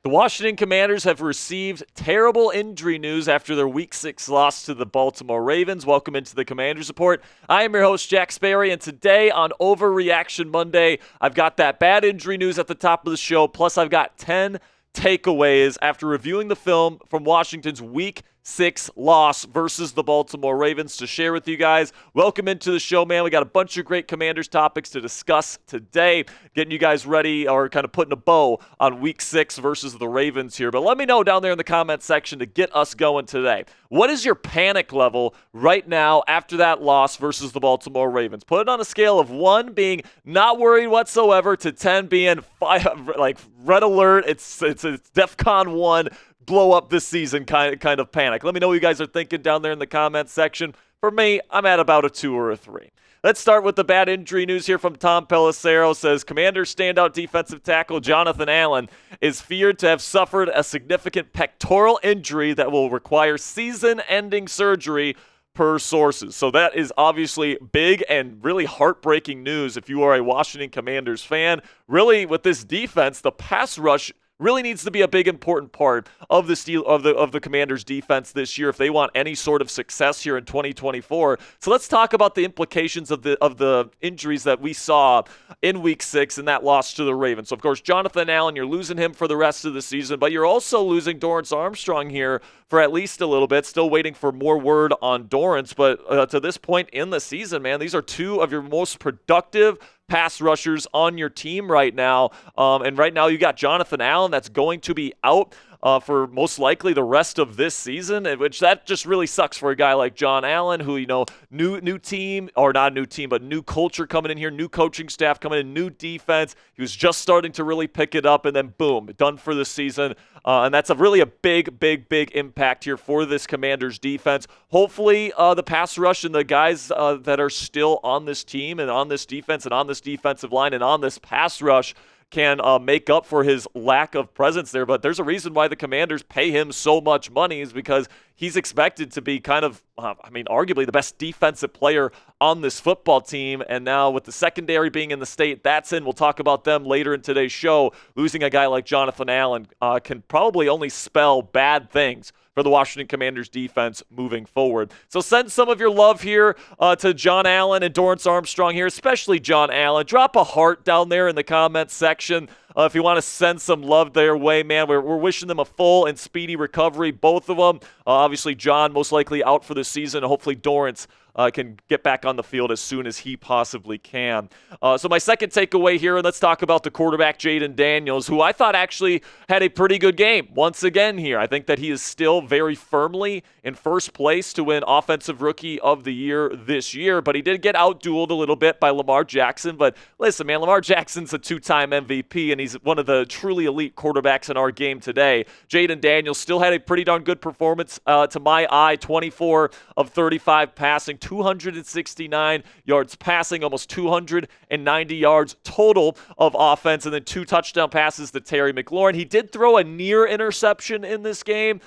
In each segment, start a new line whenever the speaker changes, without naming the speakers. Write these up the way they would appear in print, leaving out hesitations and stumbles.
The Washington Commanders have received terrible injury news after their Week 6 loss to the Baltimore Ravens. Welcome into the Commanders Report. I am your host, Jack Sperry, and today on Overreaction Monday, I've got that bad injury news at the top of the show, plus I've got 10 takeaways after reviewing the film from Washington's Week 6 loss versus the Baltimore Ravens to share with you guys. Welcome into the show, man. We got a bunch of great Commanders topics to discuss today, getting you guys ready or kind of putting a bow on Week 6 versus the Ravens here. But let me know down there in the comment section to get us going today. What is your panic level right now after that loss versus the Baltimore Ravens? Put it on a scale of 1 being not worried whatsoever to 10 being like red alert. It's DEFCON 1. Blow up this season kind of panic. Let me know what you guys are thinking down there in the comments section. For me, I'm at about a 2 or a 3. Let's start with the bad injury news here from Tom Pelissero. Says Commanders standout defensive tackle Jonathan Allen is feared to have suffered a significant pectoral injury that will require season-ending surgery per sources. So that is obviously big and really heartbreaking news if you are a Washington Commanders fan. Really, with this defense, the pass rush really needs to be a big important part of the Commanders defense this year if they want any sort of success here in 2024. So let's talk about the implications of the injuries that we saw in Week 6 and that loss to the Ravens. So of course, Jonathan Allen, you're losing him for the rest of the season, but you're also losing Dorance Armstrong here for at least a little bit. Still waiting for more word on Dorance, but to this point in the season, man, these are two of your most productive pass rushers on your team right now. And right now you got Jonathan Allen that's going to be out for most likely the rest of this season, which that just really sucks for a guy like John Allen, who, new team, or not new team, but new culture coming in here, new coaching staff coming in, new defense. He was just starting to really pick it up, and then boom, done for the season. And that's really a big impact here for this Commanders defense. Hopefully the pass rush and the guys that are still on this team and on this defense and on this defensive line and on this pass rush can make up for his lack of presence there. But there's a reason why the Commanders pay him so much money, is because he's expected to be kind of, arguably the best defensive player on this football team. And now with the secondary being in the state that's in, we'll talk about them later in today's show, losing a guy like Jonathan Allen can probably only spell bad things for the Washington Commanders defense moving forward. So send some of your love here to John Allen and Dorance Armstrong here, especially John Allen. Drop a heart down there in the comments section if you want to send some love their way, man. We're wishing them a full and speedy recovery, both of them. Obviously, John most likely out for the season. Hopefully, Dorance can get back on the field as soon as he possibly can. So my second takeaway here, and let's talk about the quarterback, Jayden Daniels, who I thought actually had a pretty good game once again here. I think that he is still very firmly in first place to win Offensive Rookie of the Year this year, but he did get outdueled a little bit by Lamar Jackson. But listen, man, Lamar Jackson's a 2-time MVP, and he's one of the truly elite quarterbacks in our game today. Jayden Daniels still had a pretty darn good performance to my eye, 24 of 35 passing, 269 yards passing, almost 290 yards total of offense, and then 2 touchdown passes to Terry McLaurin. He did throw a near interception in this game,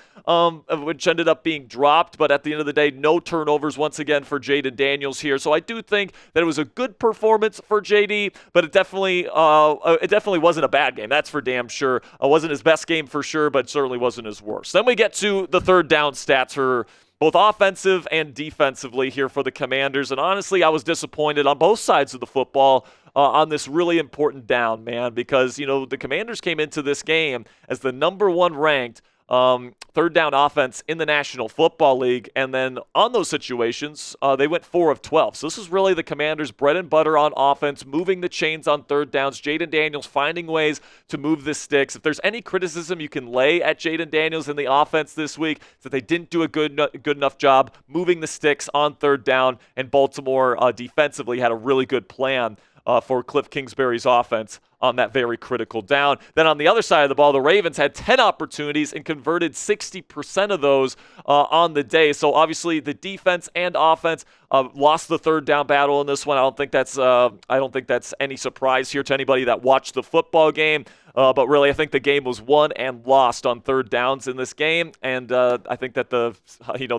which ended up being dropped, but at the end of the day, no turnovers once again for Jayden Daniels here. So I do think that it was a good performance for JD, but it definitely wasn't a bad game. That's for damn sure. It wasn't his best game for sure, but certainly wasn't his worst. Then we get to the third down stats for both offensive and defensively here for the Commanders. And honestly, I was disappointed on both sides of the football on this really important down, man, because, the Commanders came into this game as the number 1 ranked third down offense in the National Football League. And then on those situations, they went 4 of 12. So this is really the Commanders' bread and butter on offense, moving the chains on third downs. Jayden Daniels finding ways to move the sticks. If there's any criticism you can lay at Jayden Daniels in the offense this week, it's that they didn't do a good enough job moving the sticks on third down. And Baltimore defensively had a really good plan for Cliff Kingsbury's offense on that very critical down. Then on the other side of the ball, the Ravens had 10 opportunities and converted 60% of those on the day. So obviously the defense and offense lost the third down battle in this one. I don't think that's any surprise here to anybody that watched the football game. But really, I think the game was won and lost on third downs in this game, and I think that the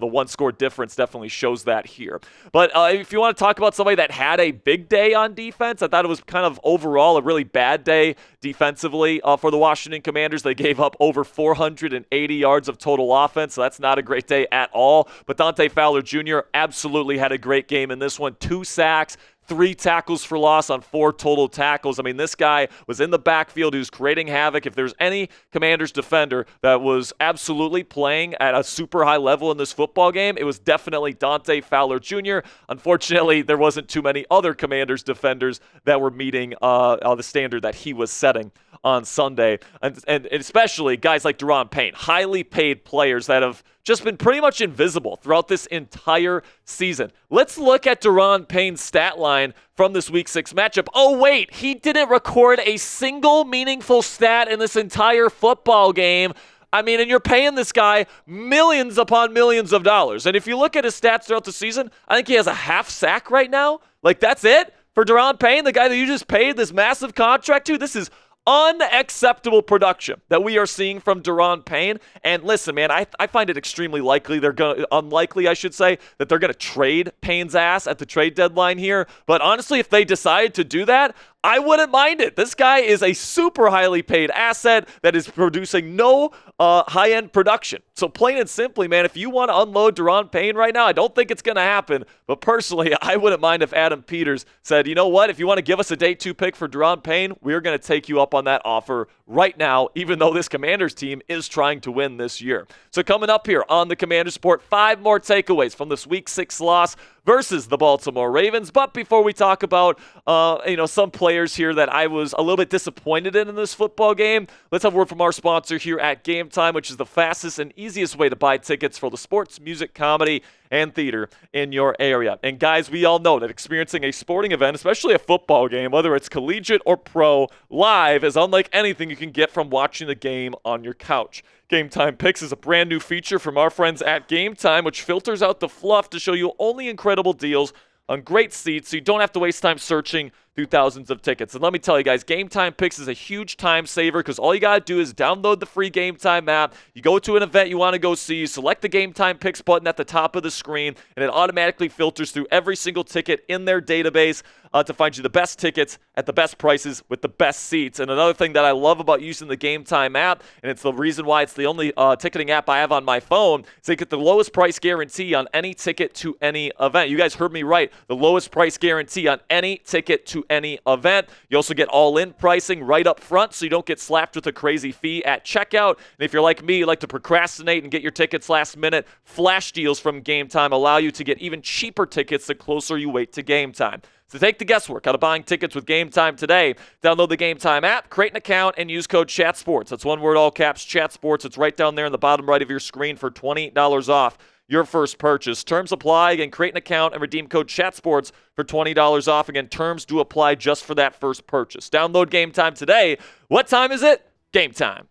one-score difference definitely shows that here. But if you want to talk about somebody that had a big day on defense, I thought it was kind of overall a really bad day defensively for the Washington Commanders. They gave up over 480 yards of total offense, so that's not a great day at all. But Dante Fowler Jr. absolutely had a great game in this one. 2 sacks, 3 tackles for loss on 4 total tackles. I mean, this guy was in the backfield. He was creating havoc. If there's any Commanders defender that was absolutely playing at a super high level in this football game, it was definitely Dante Fowler Jr. Unfortunately, there wasn't too many other Commanders defenders that were meeting the standard that he was setting on Sunday. And especially guys like Daron Payne, highly paid players that have just been pretty much invisible throughout this entire season. Let's look at Daron Payne's stat line from this Week 6 matchup. Oh, wait, he didn't record a single meaningful stat in this entire football game. I mean, and you're paying this guy millions upon millions of dollars. And if you look at his stats throughout the season, I think he has a half sack right now. Like, that's it for Daron Payne, the guy that you just paid this massive contract to. This is unacceptable production that we are seeing from Daron Payne. And listen, man, I find it extremely unlikely, I should say, that they're going to trade Payne's ass at the trade deadline here. But honestly, if they decide to do that, I wouldn't mind it. This guy is a super highly paid asset that is producing no high-end production. So plain and simply, man, if you want to unload Daron Payne right now, I don't think it's going to happen. But personally, I wouldn't mind if Adam Peters said, you know what, if you want to give us a day 2 pick for Daron Payne, we're going to take you up on that offer right now, even though this Commanders team is trying to win this year. So coming up here on the Commanders Report, 5 more takeaways from this Week 6 loss versus the Baltimore Ravens. But before we talk about some players here that I was a little bit disappointed in this football game, let's have a word from our sponsor here at Game Time, which is the fastest and easiest way to buy tickets for the sports, music, comedy, and theater in your area. And guys, we all know that experiencing a sporting event, especially a football game, whether it's collegiate or pro, live is unlike anything you can get from watching the game on your couch. Game Time Picks is a brand new feature from our friends at Game Time, which filters out the fluff to show you only incredible deals on great seats so you don't have to waste time searching through thousands of tickets. And let me tell you guys, Game Time Picks is a huge time saver because all you got to do is download the free Game Time app. You go to an event you want to go see, you select the Game Time Picks button at the top of the screen, and it automatically filters through every single ticket in their database to find you the best tickets at the best prices with the best seats. And another thing that I love about using the Game Time app, and it's the reason why it's the only ticketing app I have on my phone, is they get the lowest price guarantee on any ticket to any event. You guys heard me right. The lowest price guarantee on any ticket to any event. You also get all-in pricing right up front, so you don't get slapped with a crazy fee at checkout. And if you're like me, you like to procrastinate and get your tickets last minute, flash deals from Game Time allow you to get even cheaper tickets the closer you wait to game time. So take the guesswork out of buying tickets with Game Time today. Download the Game Time app, create an account, and use code CHATSPORTS. That's one word, all caps, CHATSPORTS. It's right down there in the bottom right of your screen for $20 off your first purchase. Terms apply. Again, create an account and redeem code CHATSPORTS for $20 off. Again, terms do apply just for that first purchase. Download Game Time today. What time is it? Game time.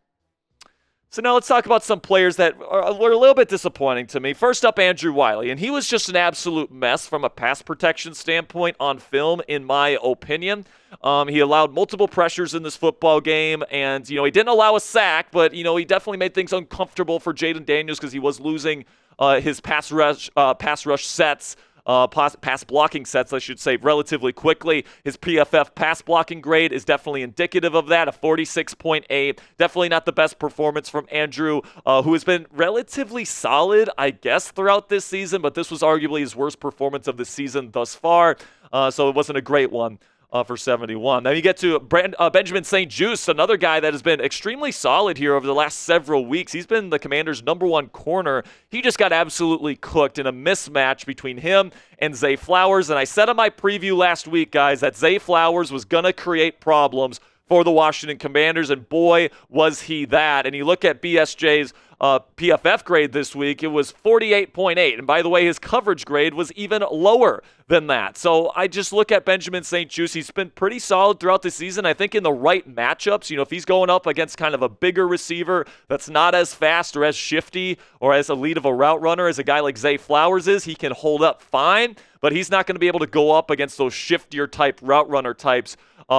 So now let's talk about some players that were a little bit disappointing to me. First up, Andrew Wylie, and he was just an absolute mess from a pass protection standpoint on film, in my opinion. He allowed multiple pressures in this football game, and he didn't allow a sack, but he definitely made things uncomfortable for Jayden Daniels because he was losing his pass rush sets. Pass blocking sets, I should say, relatively quickly. His PFF pass blocking grade is definitely indicative of that, a 46.8. Definitely not the best performance from Andrew, who has been relatively solid, I guess, throughout this season, but this was arguably his worst performance of the season thus far, so it wasn't a great one. For 71. Then you get to Benjamin St-Juste, another guy that has been extremely solid here over the last several weeks. He's been the Commanders' #1 corner. He just got absolutely cooked in a mismatch between him and Zay Flowers. And I said in my preview last week, guys, that Zay Flowers was going to create problems for the Washington Commanders, and boy, was he that. And you look at BSJ's PFF grade this week, it was 48.8. And by the way, his coverage grade was even lower than that. So I just look at Benjamin St-Juste. He's been pretty solid throughout the season. I think in the right matchups, if he's going up against kind of a bigger receiver that's not as fast or as shifty or as elite of a route runner as a guy like Zay Flowers is, he can hold up fine, but he's not going to be able to go up against those shiftier type route runner types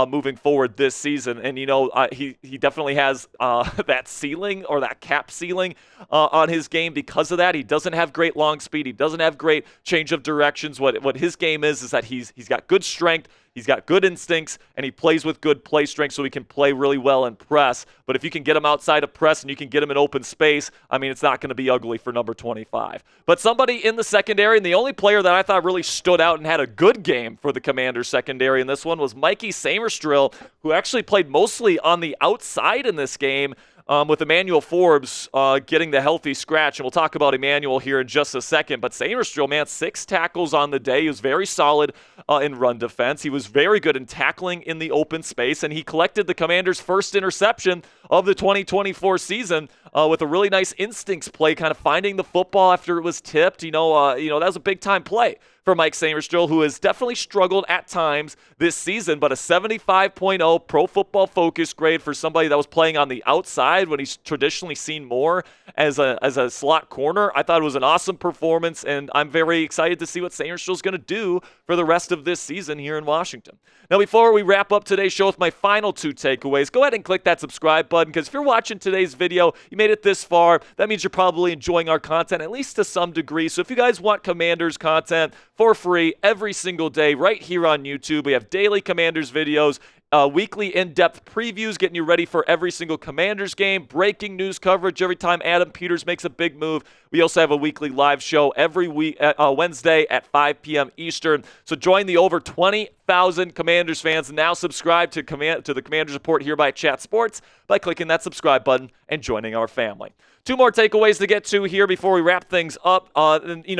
moving forward this season. And, he definitely has that ceiling or that cap ceiling on his game because of that. He doesn't have great long speed. He doesn't have great change of directions. What his game is that he's got good strength. He's got good instincts, and he plays with good play strength so he can play really well in press. But if you can get him outside of press and you can get him in open space, it's not going to be ugly for number 25. But somebody in the secondary, and the only player that I thought really stood out and had a good game for the Commanders secondary in this one was Mikey Saintristil, who actually played mostly on the outside in this game, with Emmanuel Forbes getting the healthy scratch. And we'll talk about Emmanuel here in just a second. But Saintristil, man, 6 tackles on the day. He was very solid in run defense. He was very good in tackling in the open space. And he collected the Commanders' first interception of the 2024 season with a really nice instincts play, kind of finding the football after it was tipped. That was a big-time play for Mike Saintristil, who has definitely struggled at times this season, but a 75.0 Pro Football Focus grade for somebody that was playing on the outside when he's traditionally seen more as a slot corner. I thought it was an awesome performance, and I'm very excited to see what Saintristil is going to do for the rest of this season here in Washington. Now, before we wrap up today's show with my final 2 takeaways, go ahead and click that subscribe button, because if you're watching today's video, you made it this far, that means you're probably enjoying our content, at least to some degree. So if you guys want Commanders content for free every single day right here on YouTube, we have daily Commanders videos, weekly in-depth previews getting you ready for every single Commanders game, breaking news coverage every time Adam Peters makes a big move. We also have a weekly live show every week, Wednesday at 5 p.m. Eastern. So join the over 20,000 Commanders fans. Now subscribe to the Commanders Report here by Chat Sports by clicking that subscribe button and joining our family. 2 more takeaways to get to here before we wrap things up.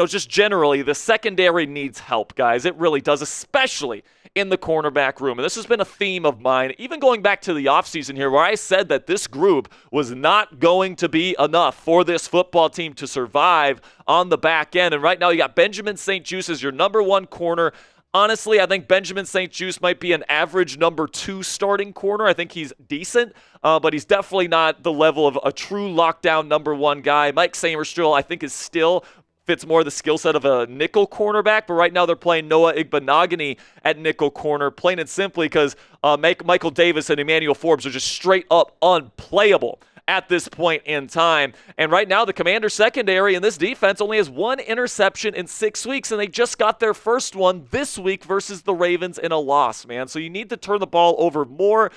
Just generally, the secondary needs help, guys. It really does, especially in the cornerback room. And this has been a theme of mine, even going back to the offseason here, where I said that this group was not going to be enough for this football team to survive on the back end. And right now, you got Benjamin St-Juste as your number 1 corner. Honestly, I think Benjamin St-Juste might be an average number 2 starting corner. I think he's decent, but he's definitely not the level of a true lockdown number 1 guy. Mike Saintristil, I think, is still fits more the skill set of a nickel cornerback, but right now they're playing Noah Igbenogany at nickel corner, plain and simply because Michael Davis and Emmanuel Forbes are just straight up unplayable at this point in time. And right now, the Commanders secondary in this defense only has 1 interception in 6 weeks, and they just got their first one this week versus the Ravens in a loss, man. So you need to turn the ball over more.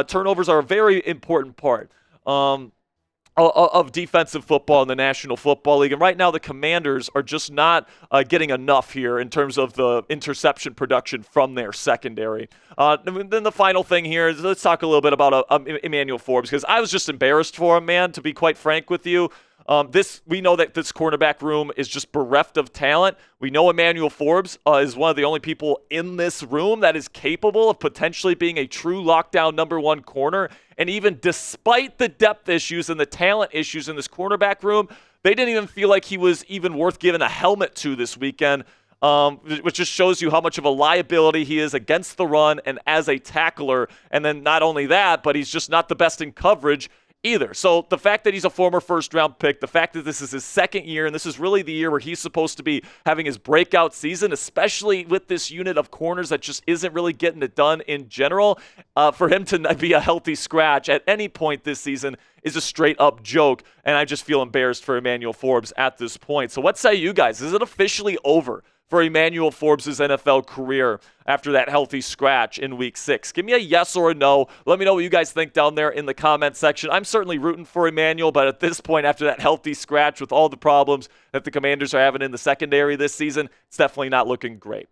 Turnovers are a very important part of defensive football in the National Football League. And right now, the Commanders are just not getting enough here in terms of the interception production from their secondary. Then the final thing here is let's talk a little bit about Emmanuel Forbes, because I was just embarrassed for him, man, to be quite frank with you. We know that this cornerback room is just bereft of talent. We know Emmanuel Forbes is one of the only people in this room that is capable of potentially being a true lockdown number 1 corner. And even despite the depth issues and the talent issues in this cornerback room, they didn't even feel like he was even worth giving a helmet to this weekend, which just shows you how much of a liability he is against the run and as a tackler. And then not only that, but he's just not the best in coverage either. So the fact that he's a former first-round pick, the fact that this is his second year, and this is really the year where he's supposed to be having his breakout season, especially with this unit of corners that just isn't really getting it done in general, for him to be a healthy scratch at any point this season is a straight-up joke, and I just feel embarrassed for Emmanuel Forbes at this point. So what say you guys? Is it officially over for Emmanuel Forbes' NFL career after that healthy scratch in Week 6? Give me a yes or a no. Let me know what you guys think down there in the comment section. I'm certainly rooting for Emmanuel, but at this point, after that healthy scratch with all the problems that the Commanders are having in the secondary this season, it's definitely not looking great.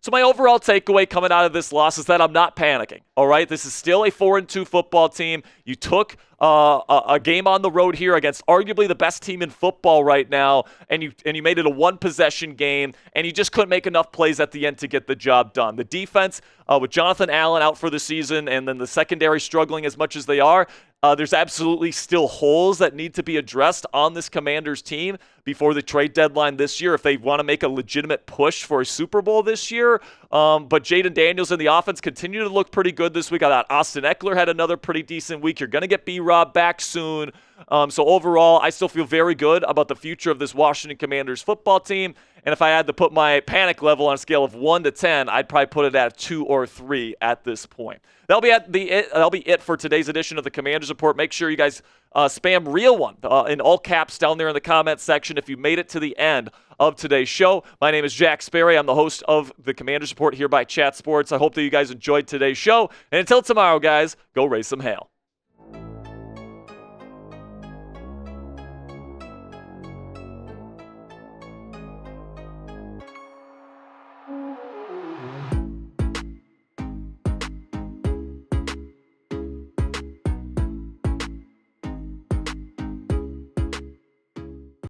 So my overall takeaway coming out of this loss is that I'm not panicking, all right? This is still a 4-2 football team. You took a game on the road here against arguably the best team in football right now, and you made it a 1-possession game, and you just couldn't make enough plays at the end to get the job done. The defense, with Jonathan Allen out for the season and then the secondary struggling as much as they are, There's absolutely still holes that need to be addressed on this Commanders team before the trade deadline this year if they want to make a legitimate push for a Super Bowl this year. But Jayden Daniels and the offense continue to look pretty good this week. I thought Austin Eckler had another pretty decent week. You're going to get B-Rob back soon. So overall, I still feel very good about the future of this Washington Commanders football team. And if I had to put my panic level on a scale of 1 to 10, I'd probably put it at 2 or 3 at this point. That'll be it for today's edition of the Commanders Report. Make sure you guys spam real one in all caps down there in the comment section if you made it to the end of today's show. My name is Jack Sperry. I'm the host of the Commanders Report here by Chat Sports. I hope that you guys enjoyed today's show. And until tomorrow, guys, go raise some hail.